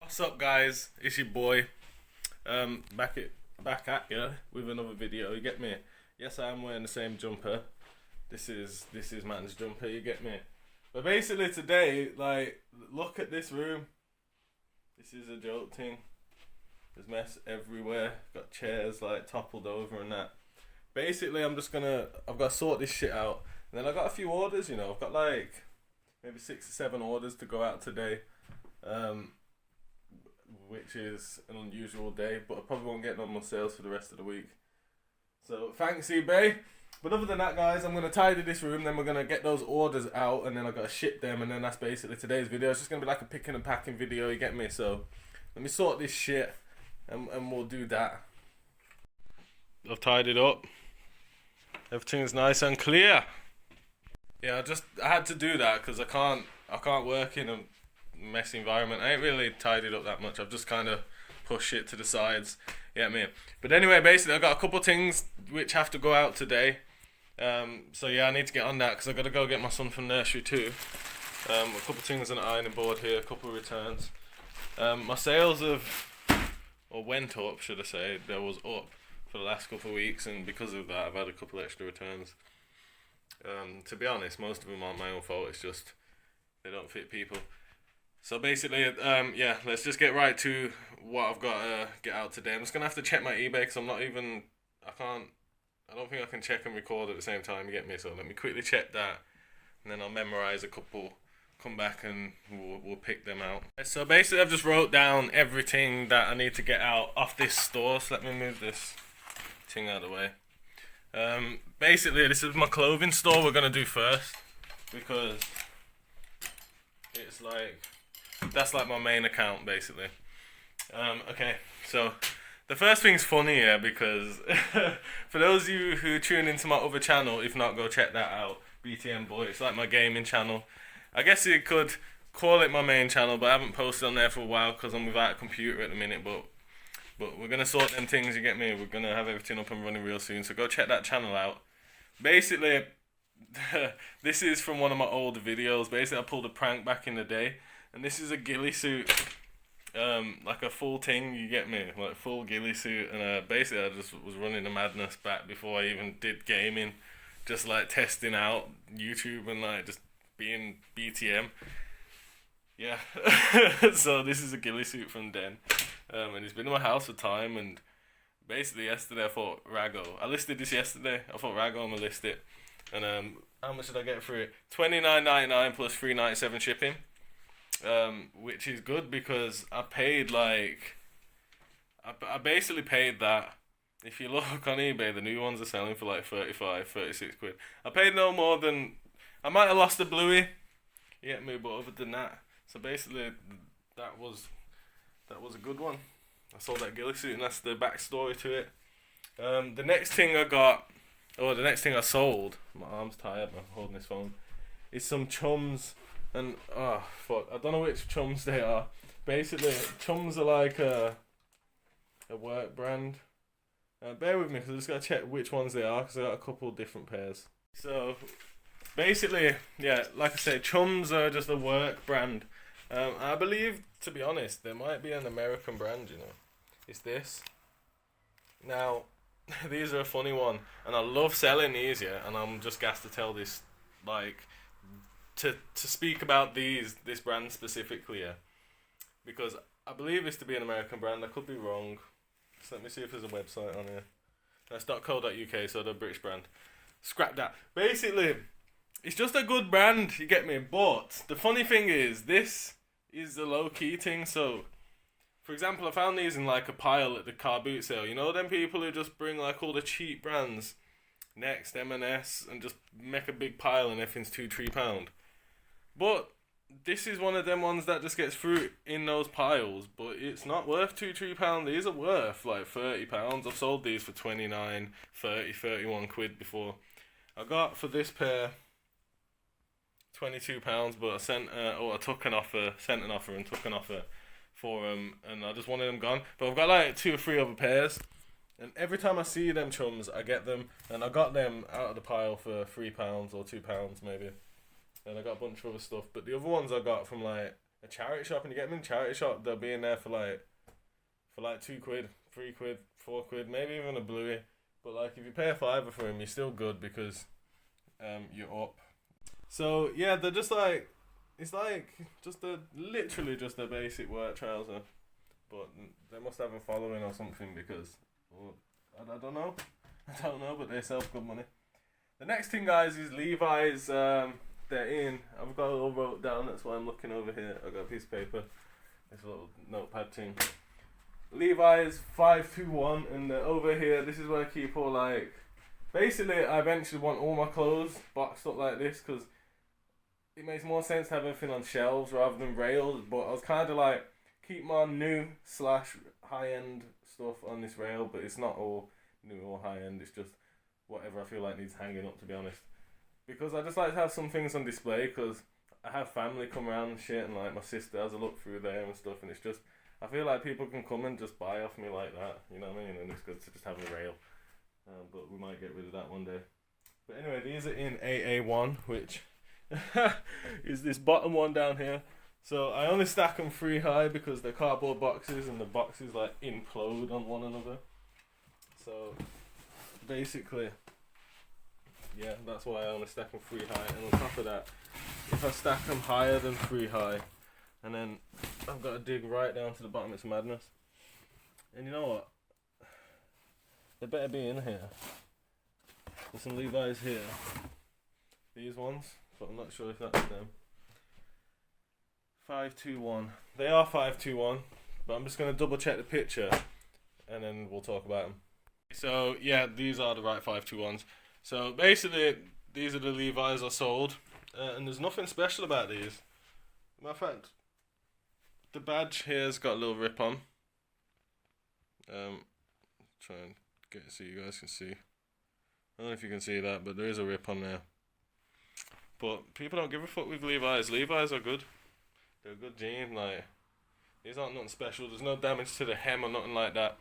What's up, guys? It's your boy. Back at you with another video. You get me? Yes, I am wearing the same jumper. This is man's jumper. You get me? But basically today, like, look at this room. This is a joke thing. There's mess everywhere. Got chairs like toppled over and that. Basically, I've got to sort this shit out. And then I got a few orders. I've got like maybe 6 or 7 orders to go out today. Which is an unusual day, but I probably won't get no more sales for the rest of the week. So thanks, eBay. But other than that, guys, I'm gonna tidy this room, then we're gonna get those orders out, and then I gotta ship them, and then that's basically today's video. It's just gonna be like a picking and packing video, you get me? So let me sort this shit, and we'll do that. I've tidied up. Everything's nice and clear. Yeah, I had to do that because I can't work in a messy environment. I ain't really tidied up that much. I've just kind of pushed it to the sides. You get me? But anyway, basically I've got a couple things which have to go out today. So yeah, I need to get on that because I've got to go get my son from nursery too. A couple things on the ironing board here, a couple of returns. My sales went up, should I say. There was up for the last couple of weeks, and because of that I've had a couple extra returns. To be honest, most of them aren't my own fault. It's just they don't fit people. So basically, yeah, let's just get right to what I've got to get out today. I'm just going to have to check my eBay because I don't think I can check and record at the same time, you get me? So let me quickly check that, and then I'll memorize a couple, come back and we'll pick them out. So basically, I've just wrote down everything that I need to get out off this store. So let me move this thing out of the way. Basically, this is my clothing store we're going to do first because it's like... that's like my main account, basically. Okay, so the first thing's funny here because for those of you who tune into my other channel, if not, go check that out. BTM Boy, it's like my gaming channel. I guess you could call it my main channel, but I haven't posted on there for a while because I'm without a computer at the minute. But we're gonna sort them things, you get me? We're gonna have everything up and running real soon. So go check that channel out. Basically, this is from one of my older videos. Basically, I pulled a prank back in the day. And this is a ghillie suit, like a full thing, you get me, like full ghillie suit. And basically I just was running a madness back before I even did gaming, just like testing out YouTube and like just being BTM. Yeah, so this is a ghillie suit from Den, and it's been in my house for time. And basically yesterday I thought I listed this yesterday. I thought I'm gonna list it, and how much did I get for it? $29.99 plus $3.97 shipping. Which is good because I paid like I basically paid that. If you look on eBay, the new ones are selling for like 36 quid. I paid no more than, I might have lost a bluey, you get me, but other than that, so basically that was a good one. I sold that ghillie suit, and that's the backstory to it. The next thing I sold, my arm's tired, I'm holding this phone, is some Chums. And fuck, I don't know which Chums they are. Basically, Chums are like a work brand. Bear with me because I just gotta check which ones they are because I got a couple different pairs. So basically, yeah, like I say, Chums are just a work brand. I believe, to be honest, there might be an American brand. It's this. Now, these are a funny one, and I love selling these, yeah. And I'm just gassed to tell this, like. To speak about this brand specifically, yeah, because I believe it's to be an American brand. I could be wrong. So let me see if there's a website on here. That's .co.uk, so the British brand. Scrap that. Basically, it's just a good brand, you get me? But the funny thing is, this is a low-key thing. So, for example, I found these in like a pile at the car boot sale. You know them people who just bring like all the cheap brands, Next, M&S, and just make a big pile and everything's £2-3. But this is one of them ones that just gets through in those piles, but it's not worth £2-3. These are worth like £30. I've sold these for 29, 30, 31 quid before. I got for this pair £22, but I took an offer for them, and I just wanted them gone. But I've got like 2 or 3 other pairs, and every time I see them Chums, I get them, and I got them out of the pile for £3 or £2 maybe. And I got a bunch of other stuff, but the other ones I got from like a charity shop and you get them in a charity shop, they'll be in there for like £2, £3, £4, maybe even a bluey. But like if you pay a fiver for him, you're still good because you're up. So yeah, they're just like, it's like literally just a basic work trouser, but they must have a following or something because I don't know, but they sell for good money. The next thing, guys, is Levi's. They're in. I've got it all wrote down. That's why I'm looking over here. I've got a piece of paper. This little notepad thing. Levi's 521, and over here, this is where I keep all like. Basically, I eventually want all my clothes boxed up like this because it makes more sense to have everything on shelves rather than rails. But I was kind of like keep my new / high end stuff on this rail, but it's not all new or high end. It's just whatever I feel like needs hanging up, to be honest. Because I just like to have some things on display because I have family come around and shit, and like my sister has a look through there and stuff, and it's just, I feel like people can come and just buy off me like that, you know what I mean? And it's good to just have a rail. But we might get rid of that one day. But anyway, these are in AA1, which is this bottom one down here. So I only stack them 3 high because they're cardboard boxes and the boxes like implode on one another. So basically, yeah, that's why I only stack them 3 high. And on top of that, if I stack them higher than 3 high, and then I've got to dig right down to the bottom, it's madness. And you know what? They better be in here. There's some Levi's here. These ones, but I'm not sure if that's them. 521. They are 521, but I'm just going to double check the picture and then we'll talk about them. So yeah, these are the right 521s. So basically, these are the Levi's I sold, and there's nothing special about these. Matter of fact, the badge here's got a little rip on. Try and get it so you guys can see. I don't know if you can see that, but there is a rip on there. But people don't give a fuck with Levi's. Levi's are good. They're a good jean. Like, these aren't nothing special. There's no damage to the hem or nothing like that.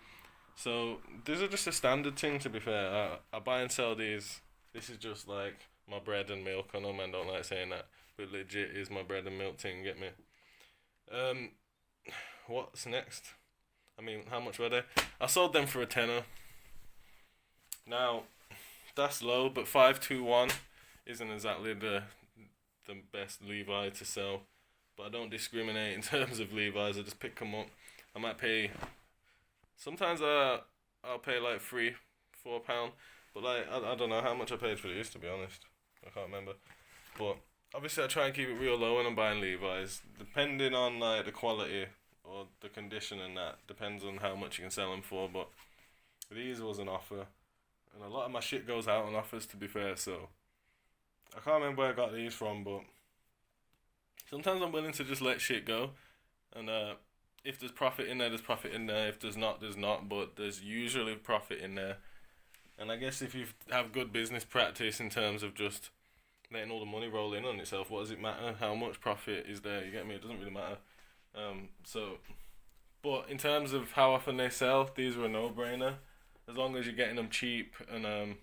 So these are just a standard thing, to be fair. I buy and sell these. This is just like my bread and milk. I know man don't like saying that, but legit is my bread and milk thing, get me? What's next? I mean, how much were they? I sold them for a tenner. Now, that's low, but 521 isn't exactly the best Levi to sell. But I don't discriminate in terms of Levi's. I just pick them up. I might pay. Sometimes I'll pay like £3-4, but like I don't know how much I paid for these, to be honest. I can't remember. But obviously I try and keep it real low when I'm buying Levi's, depending on like the quality or the condition, and that depends on how much you can sell them for. But these was an offer, and a lot of my shit goes out on offers, to be fair. So I can't remember where I got these from, but sometimes I'm willing to just let shit go, and if there's profit in there, there's profit in there. If there's not, there's not. But there's usually profit in there. And I guess if you have good business practice in terms of just letting all the money roll in on itself, what does it matter? How much profit is there? You get me? It doesn't really matter. But in terms of how often they sell, these are a no-brainer. As long as you're getting them cheap. And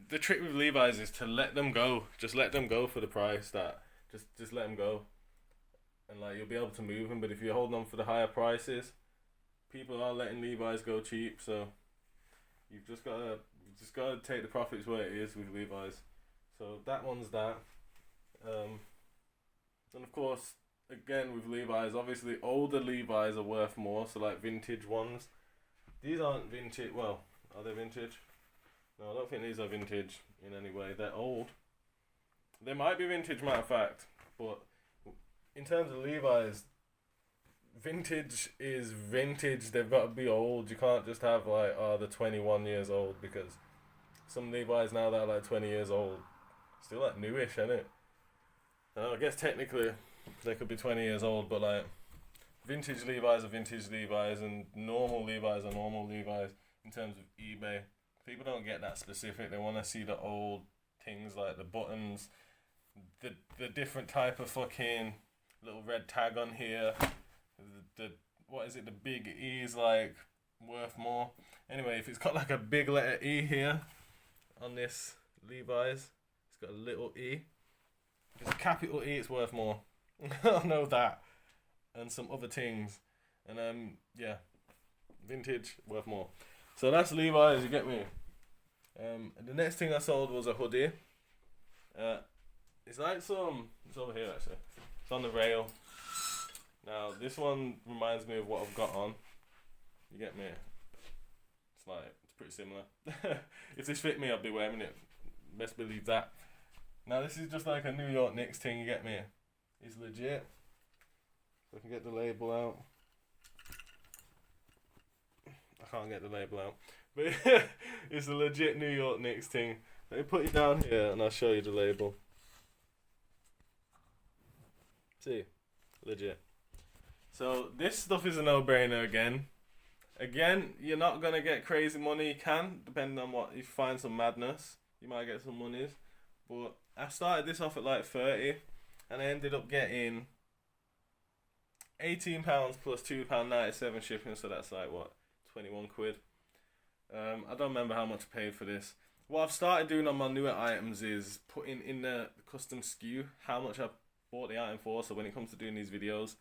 the trick with Levi's is to let them go. Just let them go for the price. Just let them go. And like you'll be able to move them, but if you're holding on for the higher prices, people are letting Levi's go cheap. So you've just gotta take the profits where it is with Levi's. So that one's that. And of course, again with Levi's, obviously older Levi's are worth more. So like vintage ones, these aren't vintage. Well, are they vintage? No, I don't think these are vintage in any way. They're old. They might be vintage, matter of fact, but in terms of Levi's, vintage is vintage. They've got to be old. You can't just have like, they're 21 years old, because some Levi's now that are like 20 years old, still like newish, isn't it? I guess technically they could be 20 years old, but like vintage Levi's are vintage Levi's, and normal Levi's are normal Levi's in terms of eBay. People don't get that specific. They want to see the old things like the buttons, the different type of fucking little red tag on here. The what is it? The big E is like worth more. Anyway, if it's got like a big letter E here on this Levi's, it's got a little E. If it's a capital E, it's worth more. I know that. And some other things. And yeah. Vintage, worth more. So that's Levi's, you get me? The next thing I sold was a hoodie. It's like some... It's over here, actually. It's on the rail. Now, this one reminds me of what I've got on. You get me? It's like... It's pretty similar. If this fit me, I'd be wearing it. Best believe that. Now, this is just like a New York Knicks thing, you get me? It's legit. So I can get the label out. I can't get the label out. But it's a legit New York Knicks thing. Let me put it down here and I'll show you the label. See? Legit. So this stuff is a no-brainer again. Again, you're not going to get crazy money. You can, depending on what. If you find some madness, you might get some monies. But I started this off at like 30 and I ended up getting £18 plus £2.97 shipping, so that's like what, 21 quid. I don't remember how much I paid for this. What I've started doing on my newer items is putting in the custom SKU how much I bought the item for, so when it comes to doing these videos,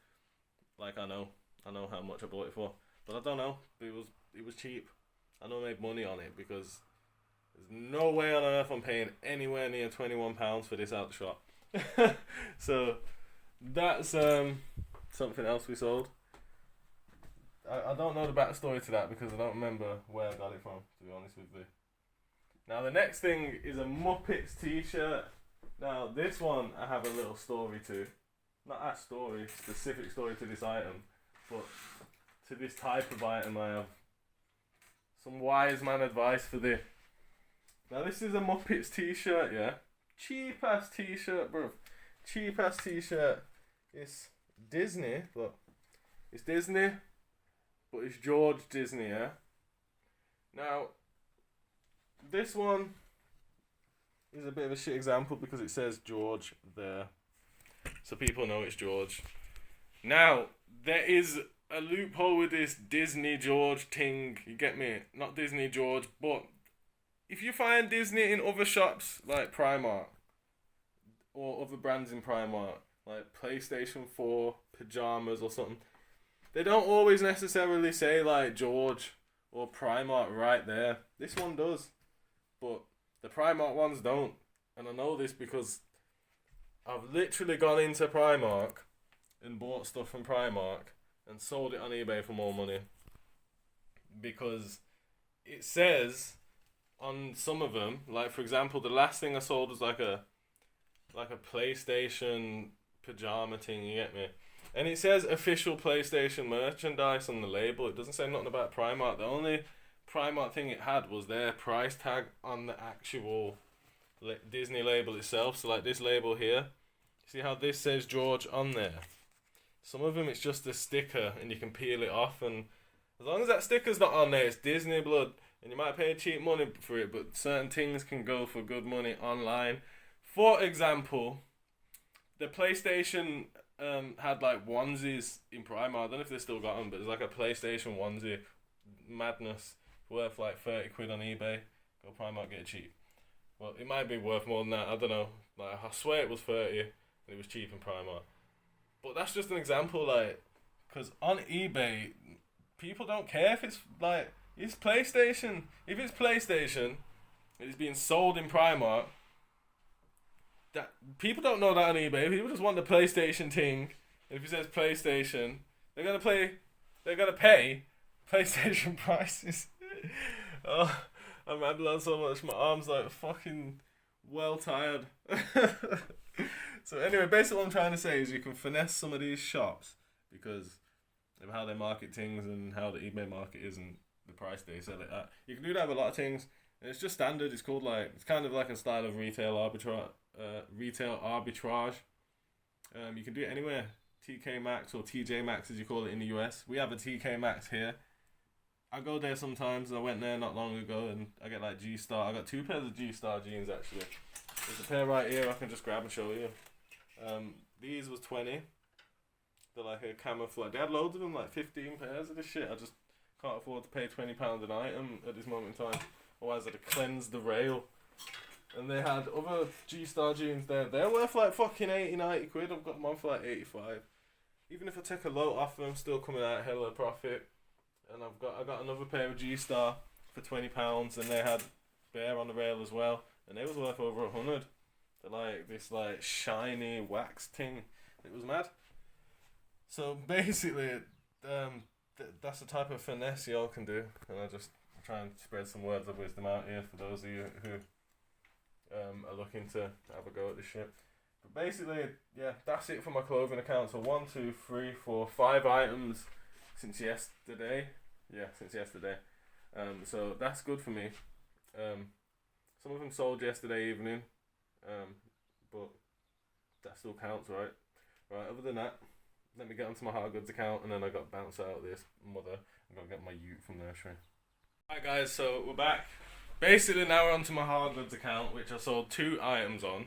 like I know how much I bought it for, but I don't know. It was cheap. I know I made money on it because there's no way on earth I'm paying anywhere near £21 for this out the shop. So that's something else we sold. I don't know the backstory to that because I don't remember where I got it from, to be honest with you. Now the next thing is a Muppets t-shirt. Now this one I have a little story to. Not a story, specific story to this item, but to this type of item I have some wise man advice for this. Now this is a Muppets t-shirt, yeah? Cheap ass t-shirt, bro. Cheap ass t-shirt. It's Disney, but it's Disney. But it's George Disney, yeah? Now, this one is a bit of a shit example because it says George there. So people know it's George. Now, there is a loophole with this Disney George thing. You get me? Not Disney George, but if you find Disney in other shops like Primark or other brands in Primark, like PlayStation 4, pajamas or something, they don't always necessarily say like George or Primark right there. This one does, but the Primark ones don't. And I know this because I've literally gone into Primark and bought stuff from Primark and sold it on eBay for more money. Because it says on some of them, like for example, the last thing I sold was like a PlayStation pajama thing, you get me? And it says official PlayStation merchandise on the label. It doesn't say nothing about Primark. The only Primark thing it had was their price tag on the actual Disney label itself. So like this label here, see how this says George on there? Some of them it's just a sticker and you can peel it off, and as long as that sticker's not on there, it's Disney blood. And you might pay cheap money for it, but certain things can go for good money online. For example, the PlayStation had like onesies in Primark. I don't know if they still got them, but there's like a PlayStation onesie, madness, worth like 30 quid on eBay. Go Primark, get it cheap. Well, it might be worth more than that. I don't know. Like I swear it was 30 and it was cheap in Primark. But that's just an example, like, because on eBay, people don't care if it's like it's PlayStation. If it's PlayStation, it's being sold in Primark. That people don't know that on eBay. People just want the PlayStation thing. And if it says PlayStation, they're gonna pay PlayStation prices. Oh, I'm rambling so much. My arms like fucking well tired. So anyway, basically what I'm trying to say is you can finesse some of these shops because of how they market things and how the eBay market is and the price they sell it at. You can do that with a lot of things. And it's just standard. It's called like, it's kind of like a style of retail arbitrage. You can do it anywhere. TK Maxx or TJ Maxx as you call it in the US. We have a TK Maxx here. I go there sometimes. I went there not long ago and I get like G-Star. I got 2 pairs of G-Star jeans actually. There's a pair right here I can just grab and show you. These was 20. They're like a camouflage. They had loads of them, like 15 pairs of this shit. I just can't afford to pay £20 an item at this moment in time. Otherwise I'd have cleansed the rail. And they had other G-Star jeans there. They're worth like fucking 80, 90 quid. I've got them on for like 85. Even if I take a lot off them, I'm still coming out hella profit. And I got another pair of G-Star for £20, and they had Bear on the rail as well, and they was worth over 100. They're like this like shiny wax thing. It was mad. So basically, that's the type of finesse y'all can do, and I just try and spread some words of wisdom out here for those of you who are looking to have a go at this shit. But basically, yeah, that's it for my clothing account. So 1, 2, 3, 4, 5 items since yesterday. Yeah, since yesterday. So that's good for me. Some of them sold yesterday evening, but that still counts, right? Right. Other than that, let me get onto my hard goods account, and then I got bounced out of this mother. I got to get my ute from nursery. Alright guys, so we're back. Basically now we're onto my hard goods account, which I sold 2 items on.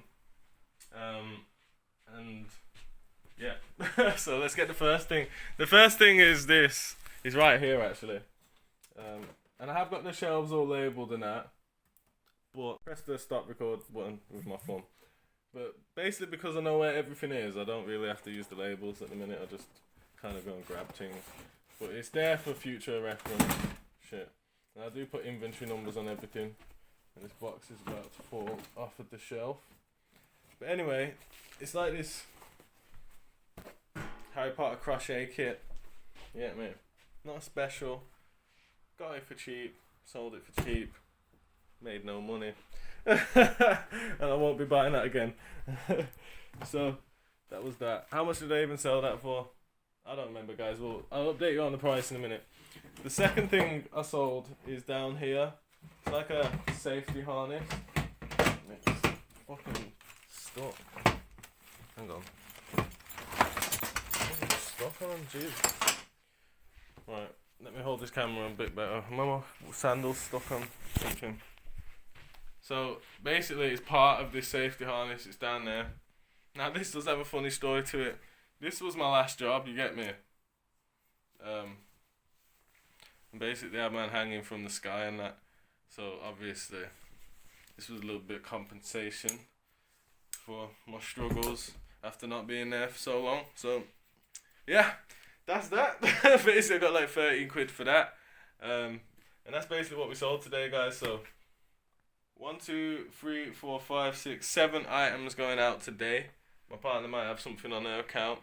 And yeah, so let's get the first thing. The first thing is this. Is right here actually. And I have got the shelves all labelled and that. But press the stop record button with my phone. But basically because I know where everything is, I don't really have to use the labels at the minute. I just kind of go and grab things. But it's there for future reference. Shit. And I do put inventory numbers on everything. And this box is about to fall off of the shelf. But anyway, it's like this Harry Potter crochet kit. Yeah, mate. Not special. Got it for cheap. Sold it for cheap. Made no money. And I won't be buying that again. So, that was that. How much did I even sell that for? I don't remember, guys. Well, I'll update you on the price in a minute. The second thing I sold is down here. It's like a safety harness. It's fucking stuck. Hang on. What's stuck on? Jeez. Right, let me hold this camera a bit better. My sandals stuck on something. So basically, it's part of this safety harness. It's down there. Now this does have a funny story to it. This was my last job. You get me? And basically, I had man hanging from the sky and that. So obviously, this was a little bit of compensation for my struggles after not being there for so long. So yeah, that's that. Basically, I got like 13 quid for that. And that's basically what we sold today, guys. So 1, 2, 3, 4, 5, 6, 7 items going out today. My partner might have something on her account,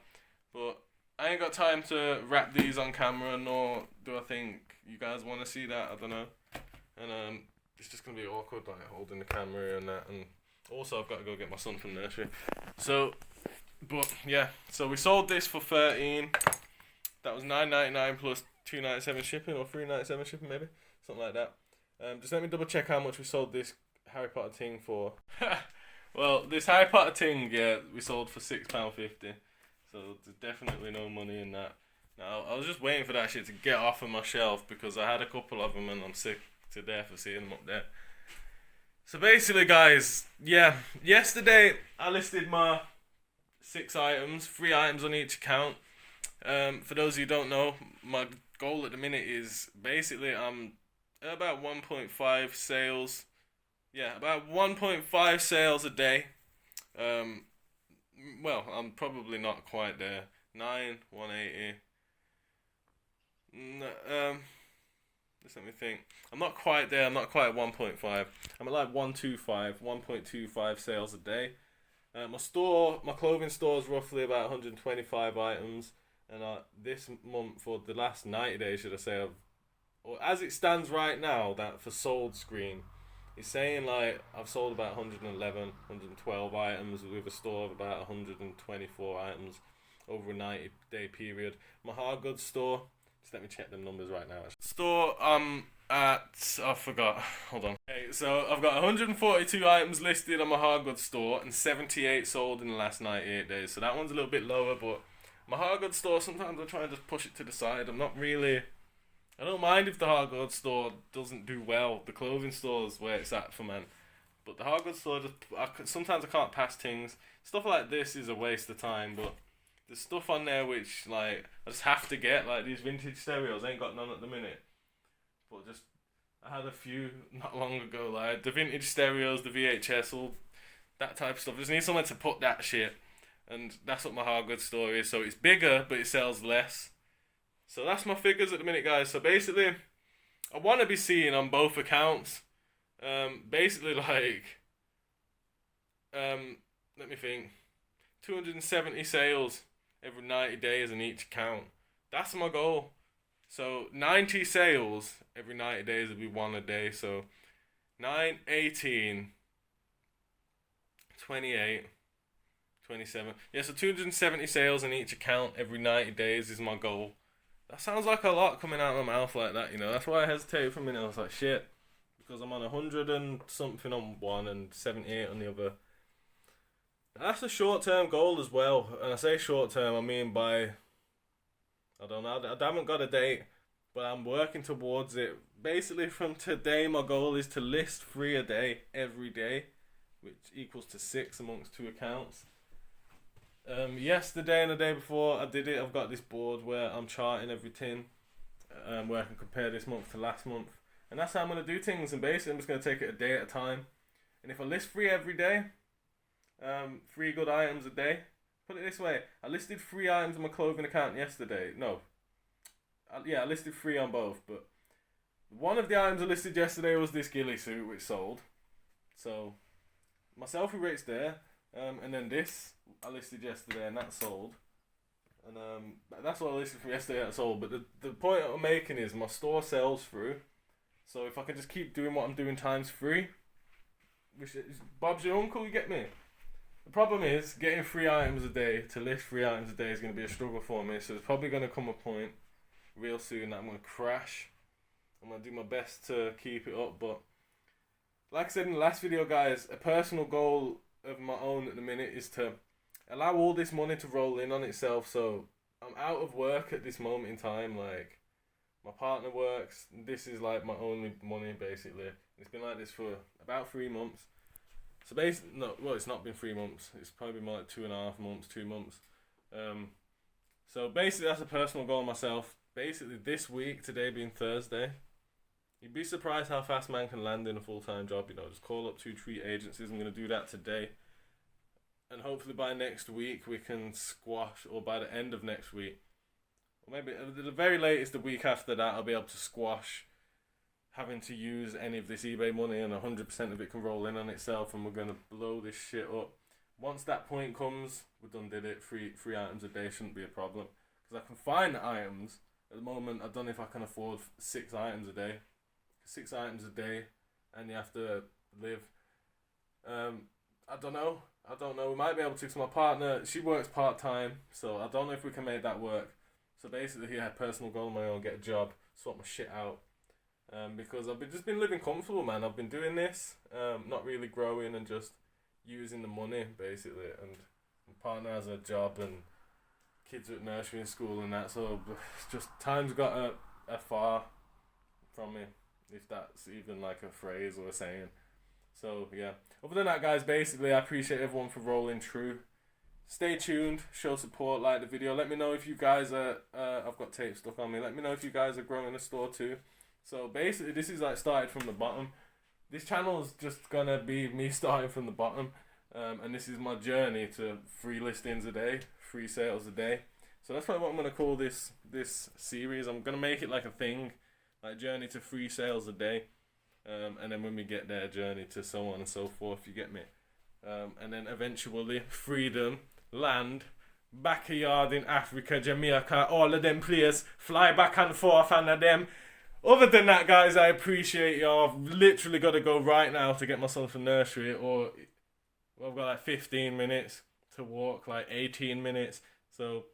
but I ain't got time to wrap these on camera, nor do I think you guys want to see that. I don't know. And it's just gonna be awkward, like holding the camera and that. And also, I've got to go get my son from nursery. So, but yeah. So we sold this for 13. That was $9.99 plus $2.97 shipping, or $3.97 shipping, maybe something like that. Just let me double check how much we sold this Harry Potter thing for. Well, this Harry Potter thing, yeah, we sold for £6.50. So there's definitely no money in that. Now, I was just waiting for that shit to get off of my shelf because I had a couple of them and I'm sick to death of seeing them up there. So basically, guys, yeah, yesterday I listed my 6 items, 3 items on each account. For those of you who don't know, my goal at the minute is basically I'm about 1.5 sales. Yeah, about 1.5 sales a day. Well, I'm probably not quite there. 180. Just let me think. I'm not quite there. I'm not quite at 1.5. I'm at like 1.25 sales a day. My clothing store is roughly about 125 items, and this month, for the last 90 days, should I say, or as it stands right now, that for sold screen, it's saying like I've sold about 111, 112 items with a store of about 124 items over a 90-day period. My hard goods store, just let me check them numbers right now. Store, I forgot. Hold on. Okay, so I've got 142 items listed on my hard goods store and 78 sold in the last 98 days. So that one's a little bit lower, but my hard goods store, sometimes I try and just push it to the side. I don't mind if the hard goods store doesn't do well. The clothing store is where it's at for man. But the hard goods store, sometimes I can't pass things. Stuff like this is a waste of time, but there's stuff on there which like I just have to get. Like these vintage stereos, I ain't got none at the minute. But just I had a few not long ago, like the vintage stereos, the VHS, all that type of stuff. I just need somewhere to put that shit. And that's what my hard goods store is. So it's bigger, but it sells less. So that's my figures at the minute, guys. So basically, I want to be seeing on both accounts, basically like, let me think, 270 sales every 90 days in each account. That's my goal. So 90 sales every 90 days will be one a day. So 9, 18, 28, 27. Yeah, so 270 sales in each account every 90 days is my goal. That sounds like a lot coming out of my mouth like that, you know. That's why I hesitated for a minute. I was like, shit. Because I'm on 100 and something on one and 78 on the other. That's a short-term goal as well. And I say short-term, I mean by... I don't know. I haven't got a date. But I'm working towards it. Basically, from today, my goal is to list 3 a day, every day. Which equals to 6 amongst 2 accounts. Yesterday and the day before I did it, I've got this board where I'm charting everything, where I can compare this month to last month, and that's how I'm going to do things. And basically I'm just going to take it a day at a time, and if I list 3 every day, 3 good items a day. Put it this way, I listed 3 items in my clothing account yesterday. I listed 3 on both, but one of the items I listed yesterday was this ghillie suit, which sold. So my selfie rate's there. And then this I listed yesterday and that sold. And that's what I listed from yesterday that sold. But the point I'm making is my store sells through. So if I can just keep doing what I'm doing times 3, which is Bob's your uncle, you get me? The problem is getting 3 items a day, to list 3 items a day is going to be a struggle for me. So there's probably going to come a point real soon that I'm going to crash. I'm going to do my best to keep it up. But like I said in the last video, guys, a personal goal of my own at the minute is to allow all this money to roll in on itself. So I'm out of work at this moment in time. Like, my partner works. This is like my only money, basically. It's been like this for about 3 months. So basically, it's not been 3 months. It's probably been more like 2.5 months, 2 months. So basically that's a personal goal myself. Basically this week, today being Thursday, you'd be surprised how fast man can land in a full-time job. You know, just call up 2-3 agencies. I'm going to do that today. And hopefully by next week we can squash, or by the end of next week, or maybe at the very latest the week after that, I'll be able to squash having to use any of this eBay money, and 100% of it can roll in on itself, and we're going to blow this shit up. Once that point comes, we done did it. 3 items a day shouldn't be a problem. Because I can find the items. At the moment, I don't know if I can afford 6 items a day. 6 items a day, and you have to live. I don't know. We might be able to. So my partner, she works part-time, so I don't know if we can make that work. So basically, yeah, personal goal of my own, get a job, sort my shit out. Because I've just been living comfortable, man. I've been doing this, not really growing and just using the money, basically. And my partner has a job and kids are at nursery and school and that, so it's just time's got a far from me, if that's even like a phrase or a saying. So yeah, other than that, guys, basically I appreciate everyone for rolling through. Stay tuned, show support, like the video. Let me know if you guys are I've got tape stuck on me. Let me know if you guys are growing a store too. So basically this is like started from the bottom. This channel is just gonna be me starting from the bottom, and this is my journey to 3 listings a day, 3 sales a day. So that's probably what I'm gonna call this series. I'm gonna make it like a thing, like journey to 3 sales a day, and then when we get there, journey to so on and so forth. You get me? And then eventually freedom, land, backyard in Africa, Jamaica, all of them players, fly back and forth and them. Other than that, guys, I appreciate y'all. I've literally got to go right now to get my son from nursery, or I've got like 15 minutes to walk, like 18 minutes. So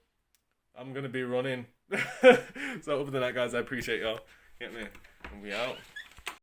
I'm going to be running. So other than that, guys, I appreciate y'all. Get me? And we out.